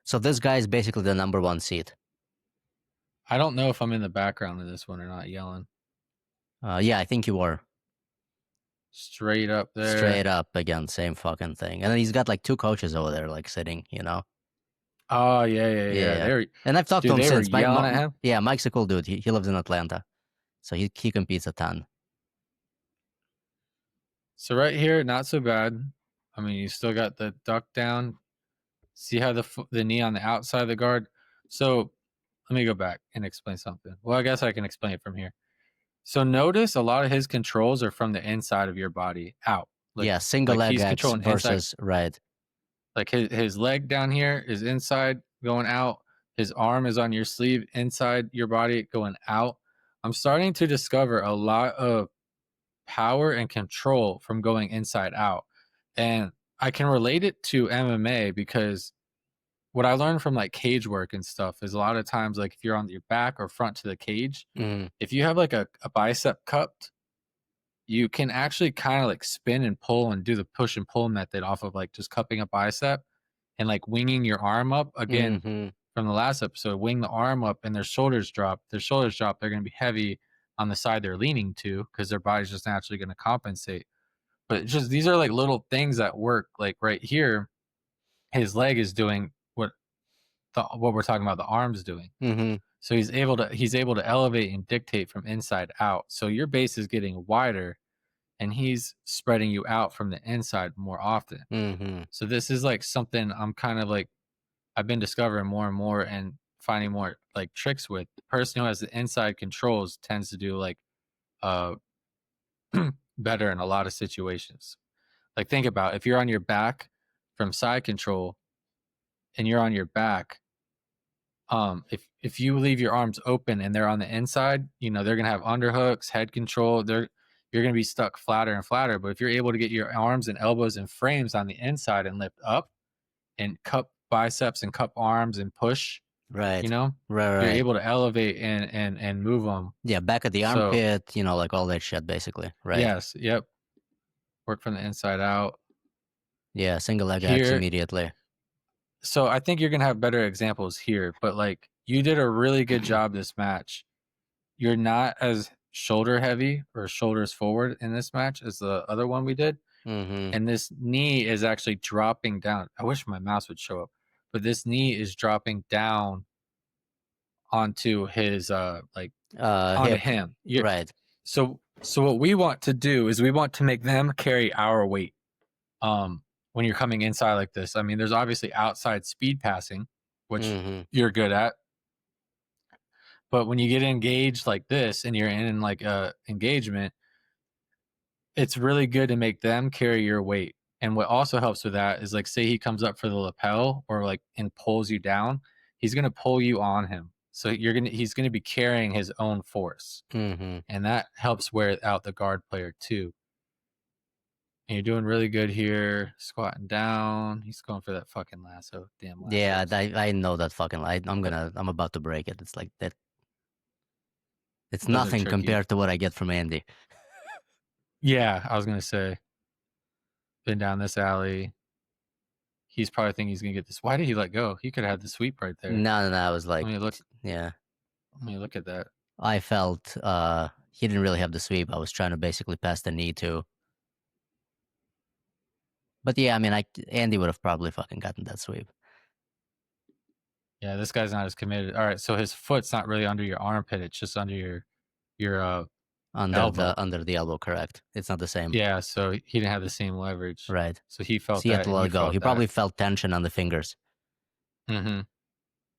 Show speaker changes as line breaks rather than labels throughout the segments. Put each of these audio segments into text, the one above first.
So this guy is basically the number one seed.
I don't know if I'm in the background of this one or not yelling.
Yeah, I think you are.
Straight up there.
Straight up again, same fucking thing. And then he's got like 2 coaches over there, like sitting, you know.
Oh yeah.
And I've talked to him
They were
since.
yelling at him.
Yeah, Mike's a cool dude. He lives in Atlanta, so he competes a ton.
So right here, not so bad. I mean, you still got the duck down. See how the knee on the outside of the guard. So let me go back and explain something. Well, I guess I can explain it from here. So notice a lot of his controls are from the inside of your body out.
Like, yeah, single leg
he's
X
controlling
versus
inside.
right.
Like his leg down here is inside going out. His arm is on your sleeve inside your body going out. I'm starting to discover a lot of power and control from going inside out. And I can relate it to MMA because what I learned from like cage work and stuff is a lot of times, like if you're on your back or front to the cage, if you have like a bicep cupped, you can actually kind of like spin and pull and do the push and pull method off of like just cupping a bicep and like winging your arm up again from the last episode. Wing the arm up and their shoulders drop. They're going to be heavy on the side they're leaning to because their body's just naturally going to compensate. But just these are like little things that work. Like right here, his leg is doing what we're talking about the arm's doing. So he's able to elevate and dictate from inside out. So your base is getting wider and he's spreading you out from the inside more often. So this is like something I'm kind of like I've been discovering more and more and finding more like tricks with. The person who has the inside controls tends to do like better in a lot of situations. Like think about if you're on your back from side control and you're on your back, if you leave your arms open and they're on the inside, you know, they're going to have underhooks, head control. You're going to be stuck flatter and flatter. But if you're able to get your arms and elbows and frames on the inside and lift up and cup biceps and cup arms and push,
right,
you know,
right.
You're able to elevate and move them.
Yeah, back at the armpit, you know, like all that shit, basically, right?
Yes, yep. Work from the inside out.
Yeah, single leg X immediately.
So I think you're going to have better examples here, but like you did a really good job this match. You're not as shoulder heavy or shoulders forward in this match as the other one we did. And this knee is actually dropping down. I wish my mouse would show up, but this knee is dropping down onto his onto him.
Right.
So what we want to do is we want to make them carry our weight. When you're coming inside like this, I mean, there's obviously outside speed passing, which you're good at. But when you get engaged like this and you're in like a engagement, it's really good to make them carry your weight. And what also helps with that is like, say he comes up for the lapel or like and pulls you down, he's going to pull you on him. So he's going to be carrying his own force. And that helps wear out the guard player too. And you're doing really good here, squatting down. He's going for that fucking lasso. Damn lasso.
Yeah, I know that fucking. I'm about to break it. It's like that. It's nothing compared to what I get from Andy.
Yeah, I was gonna say. Been down this alley. He's probably thinking he's gonna get this. Why did he let go? He could have had the sweep right there.
No. I was like,
let me look.
Yeah.
Let me look at that.
I felt he didn't really have the sweep. I was trying to basically pass the knee too. But yeah, I mean, Andy would have probably fucking gotten that sweep.
Yeah, this guy's not as committed. All right, so his foot's not really under your armpit; it's just under your elbow.
Under the elbow, correct? It's not the same.
Yeah, so he didn't have the same leverage.
Right.
So he felt
he
that.
Had to let go. He probably felt tension on the fingers.
Yeah,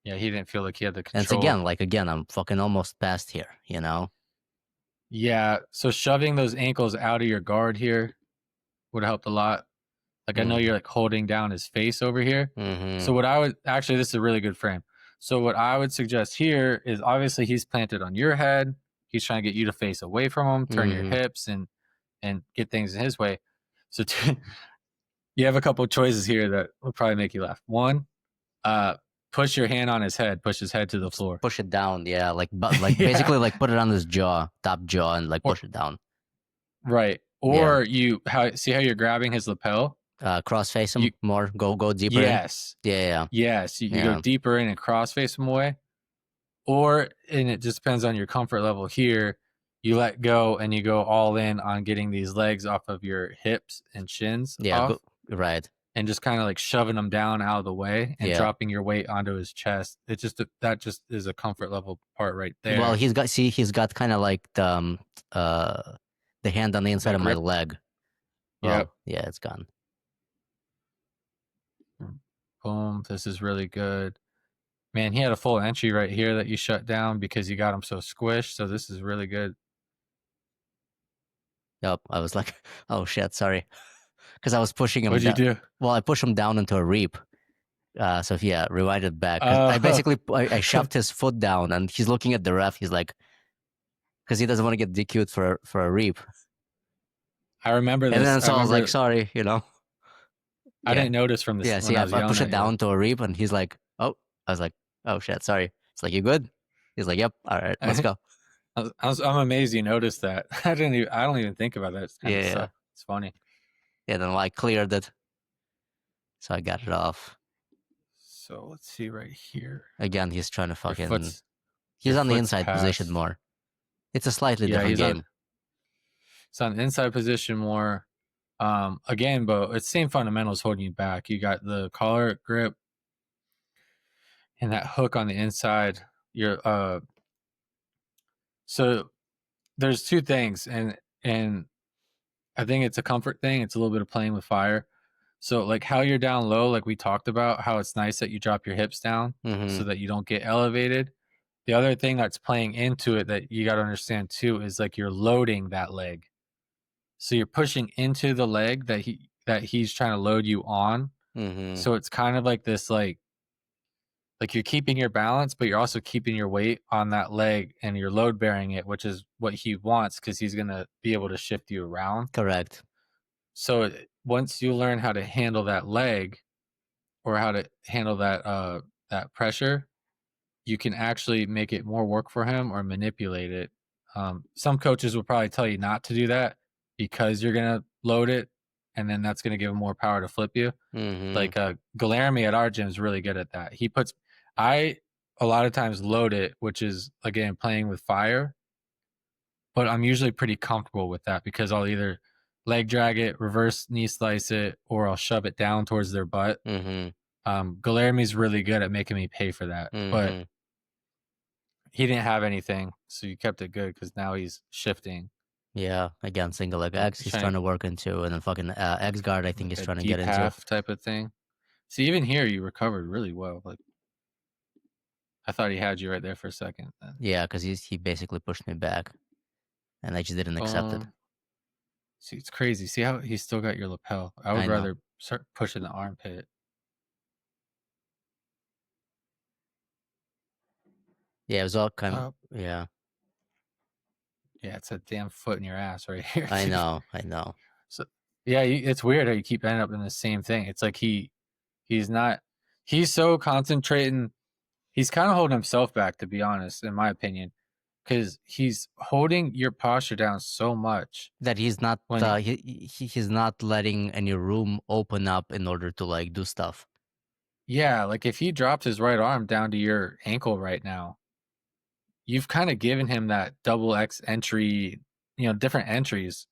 he didn't feel like he had the control.
And it's again, I'm fucking almost past here, you know?
Yeah, so shoving those ankles out of your guard here would have helped a lot. Like I know you're like holding down his face over here. So what I would actually, this is a really good frame. So what I would suggest here is obviously he's planted on your head. He's trying to get you to face away from him, turn your hips and get things in his way. So you have a couple of choices here that will probably make you laugh. One, push your hand on his head, push his head to the floor.
Push it down, yeah. Basically like put it on his top jaw and like push it down.
Right. Or see how you're grabbing his lapel?
Cross face him
You
more. Go deeper in.
yes.
Yeah.
Yes, you go
Yeah.
deeper in and cross face him away. Or and it just depends on your comfort level here. You let go and you go all in on getting these legs off of your hips and shins
Yeah.
off
Right.
and just kind of like shoving them down out of the way and
Yeah.
dropping your weight onto his chest. That just is a comfort level part right
Well,
there.
he's got kind of like the hand on the inside
That
of my
grip.
leg.
Yep.
Well, yeah, it's gone.
Boom. This is really good. Man, he had a full entry right here that you shut down because you got him so squished. So this is really good.
Yep. I was like, oh shit, sorry, because I was pushing him
What'd you
down.
do?
Well, I pushed him down into a reap. So yeah, rewind it back because I
Oh,
basically I shoved his foot down and he's looking at the ref. He's like, because he doesn't want to get DQ'd for a reap.
I remember
And
this.
then so I was like, sorry, you know.
I
Yeah.
didn't notice from this
Yeah.
when
See,
I
I
was
pushed
yelling
it
at you.
down to a reap and he's like, oh. I was like, oh shit, sorry. It's like, you good? He's like, yep. All right, let's go.
I'm amazed you noticed that. I don't even think about that. It's kind of
Yeah.
It's funny.
Yeah. Then I cleared it, so I got it off.
So let's see right here.
Again, he's trying to fucking. He's
your
on the
foot's
inside position
past.
more. It's a slightly
Yeah,
different game.
It's on the inside position more. Again, but it's same fundamentals holding you back. You got the collar grip and that hook on the inside. So there's two things, and I think it's a comfort thing. It's a little bit of playing with fire. So like how you're down low, like we talked about, how it's nice that you drop your hips down so that you don't get elevated. The other thing that's playing into it that you got to understand too is like you're loading that leg. So you're pushing into the leg that he's trying to load you on. So it's kind of like this like you're keeping your balance, but you're also keeping your weight on that leg and you're load bearing it, which is what he wants because he's gonna be able to shift you around.
Correct.
So once you learn how to handle that leg or how to handle that pressure, you can actually make it more work for him or manipulate it. Some coaches will probably tell you not to do that because you're gonna load it, and then that's gonna give him more power to flip you. Like Guilherme at our gym is really good at that. I a lot of times load it, which is again playing with fire, but I'm usually pretty comfortable with that because I'll either leg drag it, reverse knee slice it, or I'll shove it down towards their butt. Guilherme's really good at making me pay for that, but he didn't have anything, so you kept it good because now he's shifting.
Yeah, again, single leg X. He's trying to work into, and then fucking X guard. I think
like
he's
a
trying to
deep
get into.
half type of thing. See, even here you recovered really well. Like I thought he had you right there for a second. Then.
Yeah, because he basically pushed me back, and I just didn't accept it.
See, it's crazy. See how he's still got your lapel. I would rather start pushing the armpit.
Yeah, it was all kind of yeah.
Yeah, it's a damn foot in your ass right here.
I know.
So yeah, it's weird how you keep ending up in the same thing. It's like he's so concentrating. He's kind of holding himself back, to be honest, in my opinion, because he's holding your posture down so much
that he's not he's not letting any room open up in order to like do stuff.
Yeah, like if he drops his right arm down to your ankle right now, you've kind of given him that double X entry, different entries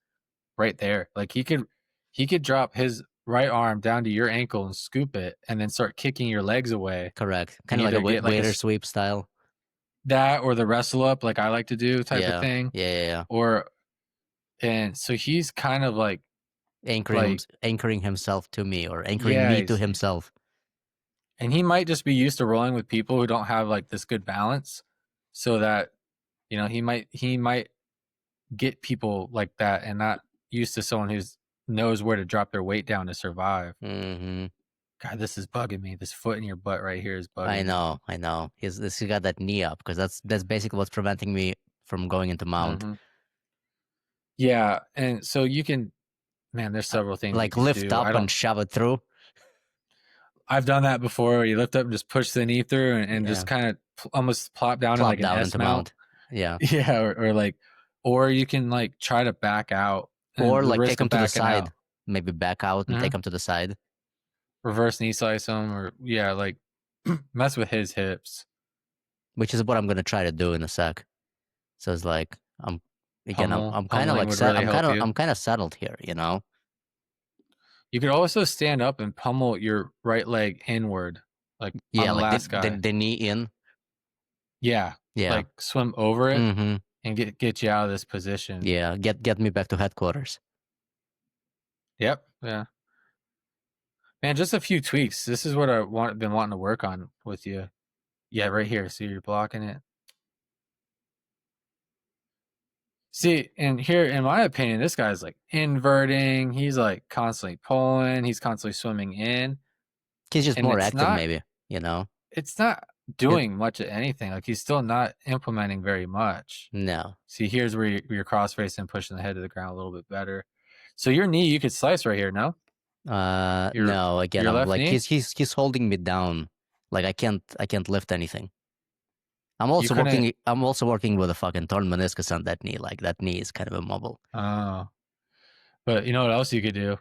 right there. Like he could drop his right arm down to your ankle and scoop it and then start kicking your legs away.
Correct. Kind of like a waiter sweep style.
That or the wrestle up like I like to do type of thing.
Yeah.
And so he's kind of like
anchoring himself to me or anchoring me to himself.
And he might just be used to rolling with people who don't have like this good balance so that he might get people like that and not used to someone who knows where to drop their weight down to survive. God, this is bugging me. This foot in your butt right here is bugging me.
I know. He's got that knee up because that's basically what's preventing me from going into mount.
Yeah, and so you can, man, there's several things
like lift up and shove it through.
I've done that before where you lift up and just push the knee through and just kind of almost plop down in like an S mount.
Yeah.
Yeah, or you can like try to back out
or like take them to the side. maybe back out and
Mhm.
take him to the side.
Reverse knee slice him, or yeah, like mess with his hips.
Which is what I'm gonna try to do in a sec. So it's like I'm kind of
Pummeling
like
would really help you.
I'm kind of settled here, you know.
You could also stand up and pummel your right leg inward, like on
Yeah,
the
like
last guy.
the knee in.
Yeah,
Yeah.
like swim over it
Mm-hmm.
and get you out of this position.
Yeah. Get me back to headquarters.
Yep. Yeah. Man, just a few tweaks. This is what been wanting to work on with you. Yeah, right here. See, you're blocking it. See, and here, in my opinion, this guy's like inverting. He's like constantly pulling. He's constantly swimming in,
He's just
and
more active, maybe. You know.
it's not
It,
doing much of anything. Like he's still not implementing very much.
no.
See, here's where you're cross facing, pushing the head to the ground a little bit better. So your knee, you could slice right here. No,
No. Again,
your
I'm
left
like
knee.
he's holding me down. Like I can't lift anything.
You couldn't.
I'm also working with a fucking torn meniscus on that knee. Like that knee is kind of immobile.
Oh, but you know what else you could do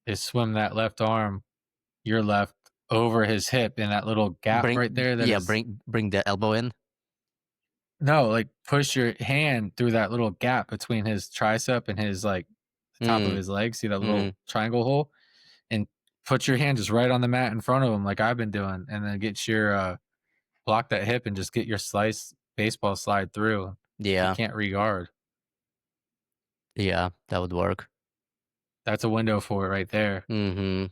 is swim that left arm, your left, over his hip in that little gap right there.
Bring the elbow in.
No, like push your hand through that little gap between his tricep and his like the top of his leg. See that little triangle hole, and put your hand just right on the mat in front of him, like I've been doing, and then get your block that hip and just get your slice baseball slide through.
Yeah.
You can't re-guard.
Yeah, that would work.
That's a window for it right there.
Mm-hmm.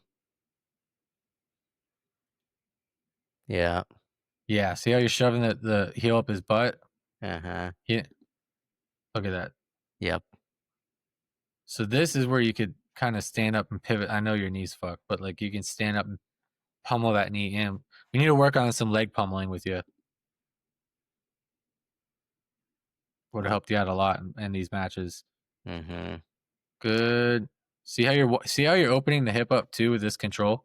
Yeah.
Yeah. See how you're shoving the heel up his butt?
Uh-huh.
Yeah. Look at that.
Yep.
So this is where you could kind of stand up and pivot. I know your knee's fucked, but like you can stand up and pummel that knee in. We need to work on some leg pummeling with you. Would have helped you out a lot in these matches.
Mm-hmm.
Good. See how you're opening the hip up too with this control?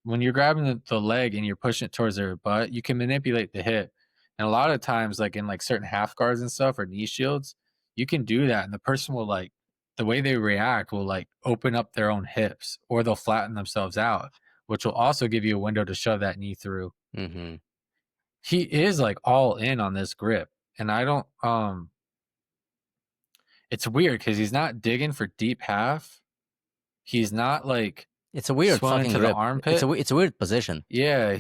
When you're grabbing the leg and you're pushing it towards their butt, you can manipulate the hip. And a lot of times, like in like certain half guards and stuff or knee shields, you can do that. And the person will like, the way they react will like open up their own hips, or they'll flatten themselves out, which will also give you a window to shove that knee through.
Mm-hmm.
He is like all in on this grip. And I don't, it's weird because he's not digging for deep half. He's not like,
it's a weird fucking
to
grip.
the armpit.
It's a weird position.
Yeah,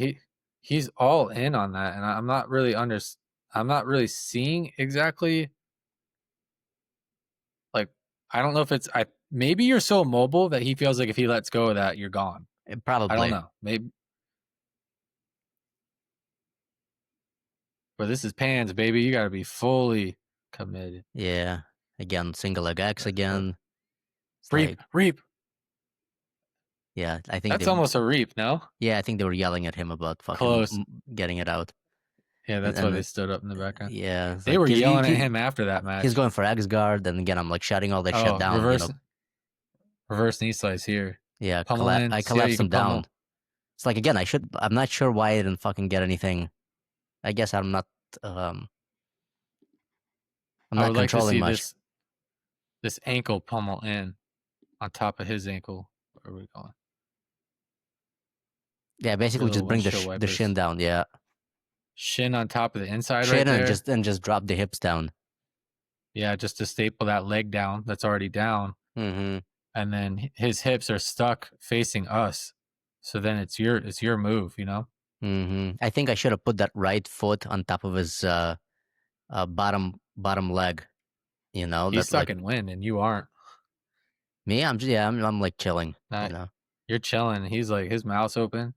he's all in on that, and I'm not really I'm not really seeing exactly. Like, I don't know if it's maybe you're so mobile that he feels like if he lets go of that, you're gone.
Probably.
I don't know. Maybe. But this is pans, baby. You got to be fully committed.
Yeah. Again, single leg X again.
Reap.
Yeah, I think
that's almost a reap, no?
Yeah, I think they were yelling at him about fucking getting it out.
Yeah, that's why they stood up in the background.
Yeah,
they were yelling at him after that match.
He's going for X guard, and again, I'm like shutting all that shit down.
Reverse knee slice here.
Yeah, I collapsed him down. It's like again, I'm not sure why I didn't fucking get anything. I guess I'm not. I'm not controlling much.
This ankle pummel in on top of his ankle. Where are we going?
Yeah, basically just bring the shin down. Yeah,
shin on top of the inside right there.
and just drop the hips down.
Yeah, just to staple that leg down that's already down.
Mm-hmm.
And then his hips are stuck facing us. So then it's your move, you know?
Mm-hmm. I think I should have put that right foot on top of his bottom leg. You know,
he's stuck in wind, and you aren't.
Me, I'm like chilling. You know,
you're chilling. He's like his mouth's open.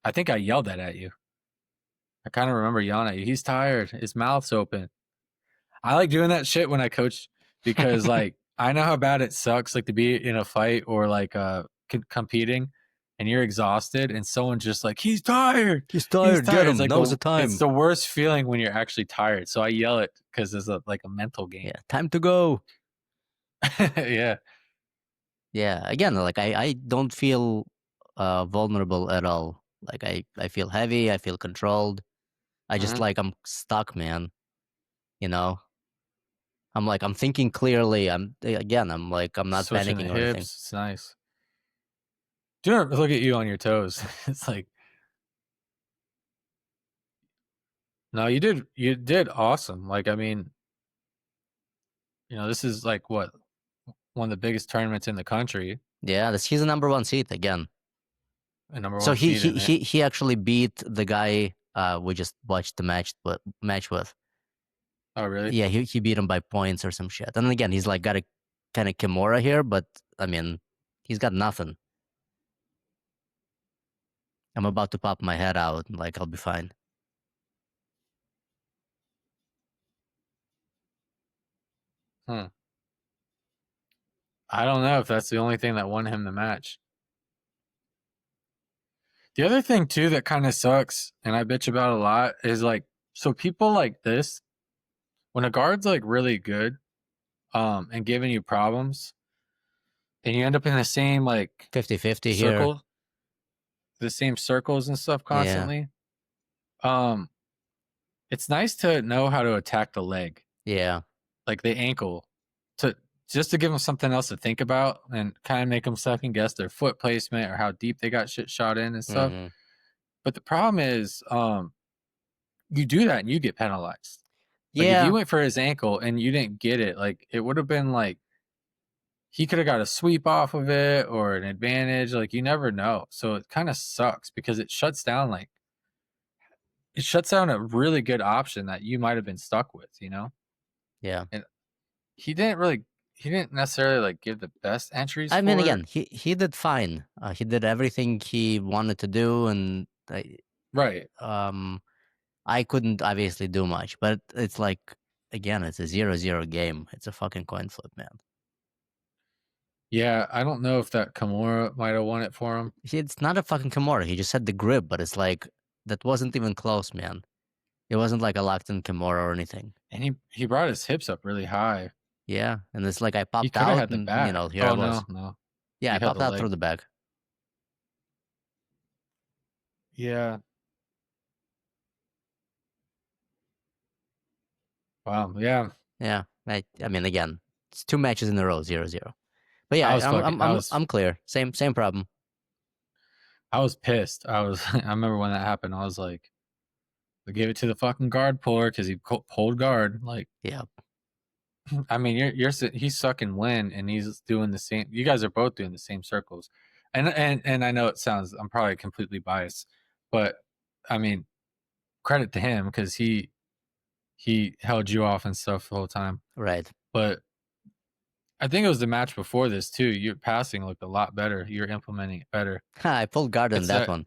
I think I yelled that at you. I kind of remember yelling at you. He's tired. His mouth's open. I like doing that shit when I coach because like I know how bad it sucks like to be in a fight or like competing and you're exhausted and someone's just like he's tired.
Get him. Like now's the time.
It's the worst feeling when you're actually tired. So I yell it because it's like a mental game.
Yeah, time to go.
Yeah.
Yeah. Again, like I don't feel vulnerable at all. Like I feel heavy. I feel controlled. I just like I'm stuck, man. You know. I'm thinking clearly. I'm like, I'm not
Switching the
panicking or anything.
hips. It's nice. Dude, look at you on your toes. It's like, no, you did awesome. Like, I mean, this is like what, one of the biggest tournaments in the country,
Yeah, he's the number one seed again.
a number
So
one
he
seed
he
in it.
he he actually beat the guy we just watched the match with.
Oh, really?
Yeah, he beat him by points or some shit. And again, he's like got a kind of Kimura here, but I mean, he's got nothing. I'm about to pop my head out, and like I'll be fine.
Hmm. I don't know if that's the only thing that won him the match. The other thing too that kind of sucks, and I bitch about a lot, is like, so people like this, when a guard's like really good, and giving you problems, and you end up in the same like
50-50 here.
circle, the same circles and stuff
Yeah,
constantly. Um, it's nice to know how to attack the leg,
yeah,
like the ankle, to just to give them something else to think about and kind of make them second guess their foot placement or how deep they got shit shot in and stuff.
hmm
But the problem is, you do that and you get penalized. Like if
yeah,
you went for his ankle and you didn't get it, like it would have been like he could have got a sweep off of it or an advantage. Like you never know. So it kind of sucks because it shuts down a really good option that you might have been stuck with,
yeah.
And he didn't necessarily like give the best entries
I mean,
for
again,
it.
he did fine. He did everything he wanted to do, and
Right.
I couldn't obviously do much. But it's like, again, it's a 0-0 game. It's a fucking coin flip, man.
Yeah, I don't know if that Kimura might have won it for him.
It's not a fucking Kimura. He just had the grip, but it's like that wasn't even close, man. It wasn't like a locked in Kimura or anything.
And he brought his hips up really high.
Yeah, and it's like I
He
popped
could have
out,
had the
and
back.
here I
Oh
was.
no.
Yeah,
He
I
had
popped
the
out through
leg.
the back.
Yeah. Wow. Yeah.
Yeah, I mean, again, it's 2 matches in a row, 0-0. But
I
yeah,
was fucking
I'm clear. Same problem.
I was pissed. I remember when that happened. I was like, I gave it to the fucking guard puller because he pulled guard. Like,
Yeah,
I mean, he's sucking Lin and he's doing the same. You guys are both doing the same circles, and I know I'm probably completely biased, but I mean, credit to him because he held you off and stuff the whole time.
right.
But I think it was the match before this too. Your passing looked a lot better. You're implementing it better.
I pulled guard in
It's
that
that
one.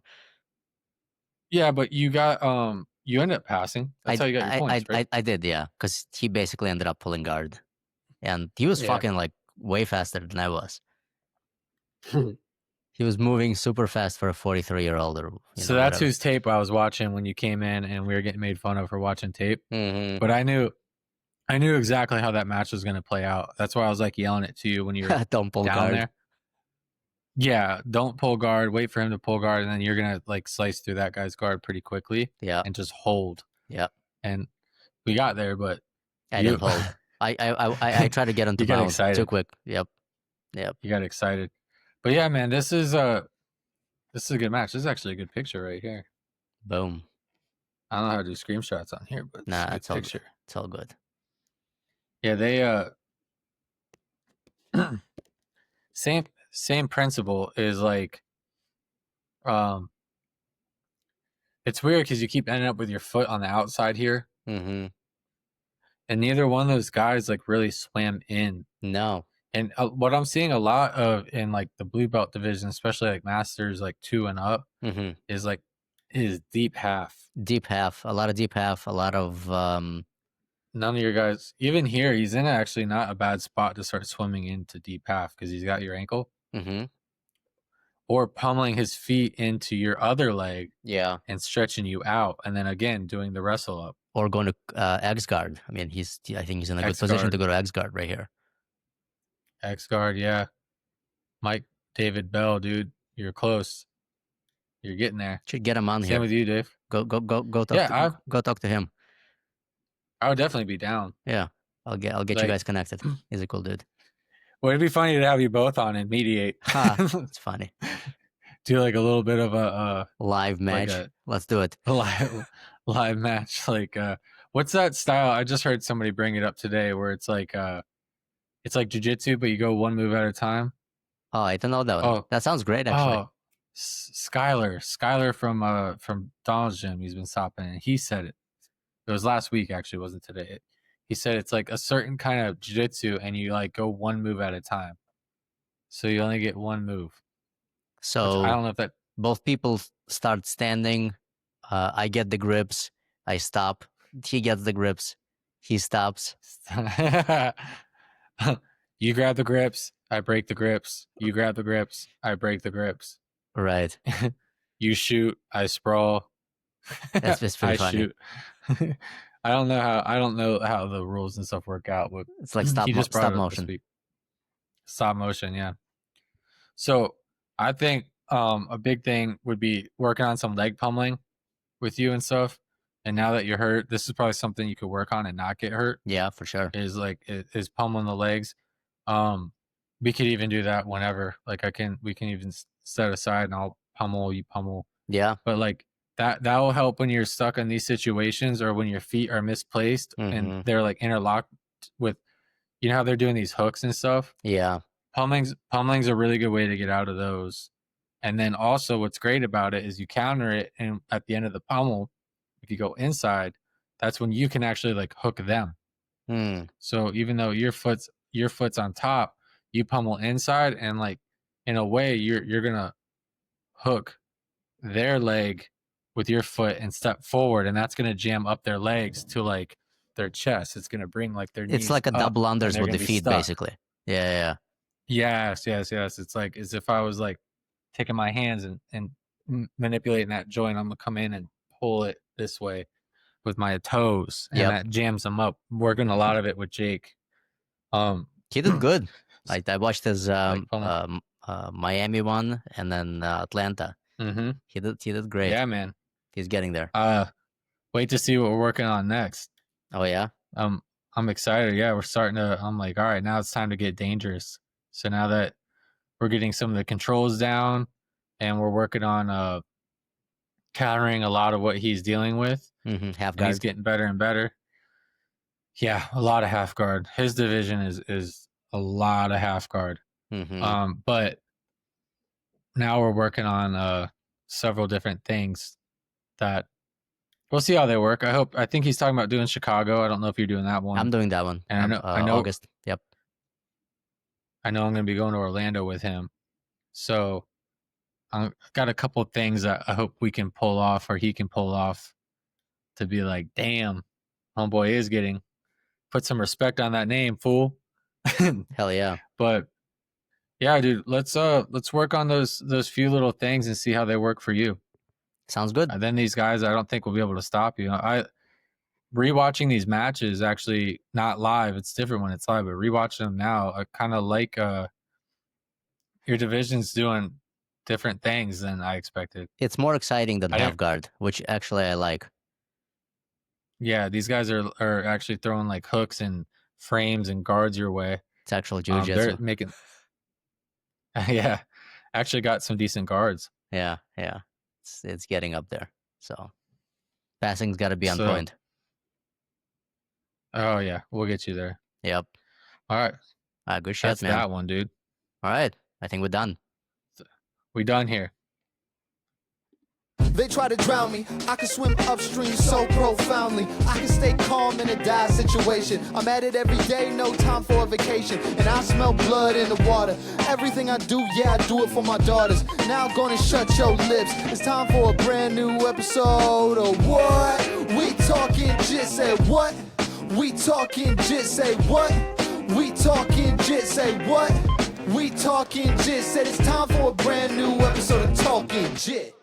Yeah, but you end up passing. That's how you got your points, right?
I did, yeah, because he basically ended up pulling guard, and he was
Yeah.
fucking like way faster than I was. He was moving super fast for a 43-year-old, or
So that's
whatever.
whose tape I was watching when you came in and we were getting made fun of for watching tape.
Mm-hmm.
But I knew exactly how that match was going to play out. That's why I was like yelling it to you when you were
Don't pull
down
guard.
there. Yeah, don't pull guard, wait for him to pull guard, and then you're going to like slice through that guy's guard pretty quickly
Yeah,
and just hold.
yeah.
And we got there, but
I
you
didn't hold. I tried to get into
you got
bound too
excited.
quick. Yep.
You got excited. But yeah, man, this is a good match. This is actually a good picture right here.
Boom.
I don't know how to do screenshots on here, but
Nah,
it's a
it's
good
all
picture.
good. It's all good.
Yeah, they same principle is like it's weird because you keep ending up with your foot on the outside here,
Mm-hmm.
and neither one of those guys like really swam in.
No.
And what I'm seeing a lot of in like the blue belt division, especially like masters like 2 and up,
Mm-hmm.
is like his deep half.
Deep half. A lot of deep half. A lot of
None of your guys, even here, he's in actually not a bad spot to start swimming into deep half because he's got your ankle.
Mm-hmm.
Or pummeling his feet into your other leg
Yeah.
and stretching you out, and then again doing the wrestle up.
Or going to X guard. I mean, I think he's in a good
X
position
guard.
to go to X guard right here.
X guard, yeah. Mike David Bell, dude, you're close. You're getting there.
Should get him on
Same
here.
with you, Dave.
Go talk.
Yeah,
go talk to him.
I would definitely be down.
Yeah. I'll get you guys connected. He's a cool dude.
Well, it'd be funny to have you both on and mediate.
It's funny.
Do like a little bit of a
live match. Let's do it.
Live match. Like what's that style? I just heard somebody bring it up today where it's like jiu-jitsu, but you go one move at a time.
Oh, I don't know that one. Oh, that sounds great, actually. Oh,
Skyler from Donald's gym. He's been stopping, and he said it. It was last week, actually, it wasn't today. He said it's like a certain kind of jiu-jitsu, and you like go one move at a time. So you only get one move.
So
I don't know if that
both people start standing. I get the grips. I stop. He gets the grips. He stops.
You grab the grips. I break the grips. You grab the grips. I break the grips.
Right.
You shoot. I sprawl.
That's just pretty funny.
Shoot. I don't know how the rules and stuff work out. But
it's like stop motion.
Stop motion, yeah. So I think a big thing would be working on some leg pummeling with you and stuff. And now that you're hurt, this is probably something you could work on and not get hurt.
Yeah, for sure.
Is pummeling the legs. We could even do that whenever. Like we can even set aside and I'll pummel, you pummel.
Yeah.
But like that will help when you're stuck in these situations or when your feet are misplaced and they're like interlocked with, you know how they're doing these hooks and stuff?
Yeah.
Pummeling's a really good way to get out of those. And then also what's great about it is you counter it, and at the end of the pummel, if you go inside, that's when you can actually like hook them. So even though your foot's on top, you pummel inside, and like in a way you're gonna hook their leg with your foot and step forward, and that's gonna jam up their legs to like their chest. It's gonna bring like their knees.
It's like a double unders with the feet, basically. Yeah.
Yes. It's like as if I was like taking my hands and manipulating that joint. I'm gonna come in and pull it this way with my toes, and that jams them up. Working a lot of it with Jake.
He did good. I watched his Miami one and then Atlanta. He did great.
Yeah, man.
He's getting there.
Wait to see what we're working on next.
Oh yeah.
I'm excited. Yeah, we're starting to. I'm like, all right, now it's time to get dangerous. So now that we're getting some of the controls down, and we're working on countering a lot of what he's dealing with.
Half guard.
He's getting better and better. Yeah, a lot of half guard. His division is a lot of half guard. But now we're working on several different things that we'll see how they work. I think he's talking about doing Chicago. I don't know if you're doing that one.
I'm doing that one.
And I know
August. Yep.
I know I'm going to be going to Orlando with him. So I've got a couple of things that I hope we can pull off, or he can pull off, to be like, damn, homeboy is getting, put some respect on that name, fool.
Hell yeah.
But yeah, dude, let's work on those few little things and see how they work for you.
Sounds good.
And then these guys, I don't think will be able to stop you. Rewatching these matches, actually not live. It's different when it's live, but rewatching them now, I kind of like your division's doing different things than I expected.
It's more exciting than half guard, which actually I like.
Yeah, these guys are actually throwing like hooks and frames and guards your way.
It's actual jiu-jitsu.
They're making, yeah, actually got some decent guards.
Yeah. It's getting up there. So passing's got to be on point.
Oh yeah, we'll get you there.
Yep.
All right.
Good shit,
That's
man.
that one, dude.
All right. I think we're done.
We done here.
They try to drown me, I can swim upstream so profoundly. I can stay calm in a dire situation. I'm at it every day, no time for a vacation. And I smell blood in the water. Everything I do, yeah, I do it for my daughters. Now I'm gonna shut your lips. It's time for a brand new episode of What? We talking jit, say what? We talking jit, say what? We talking jit, say what? We talking jit, said it's time for a brand new episode of Talking Jit.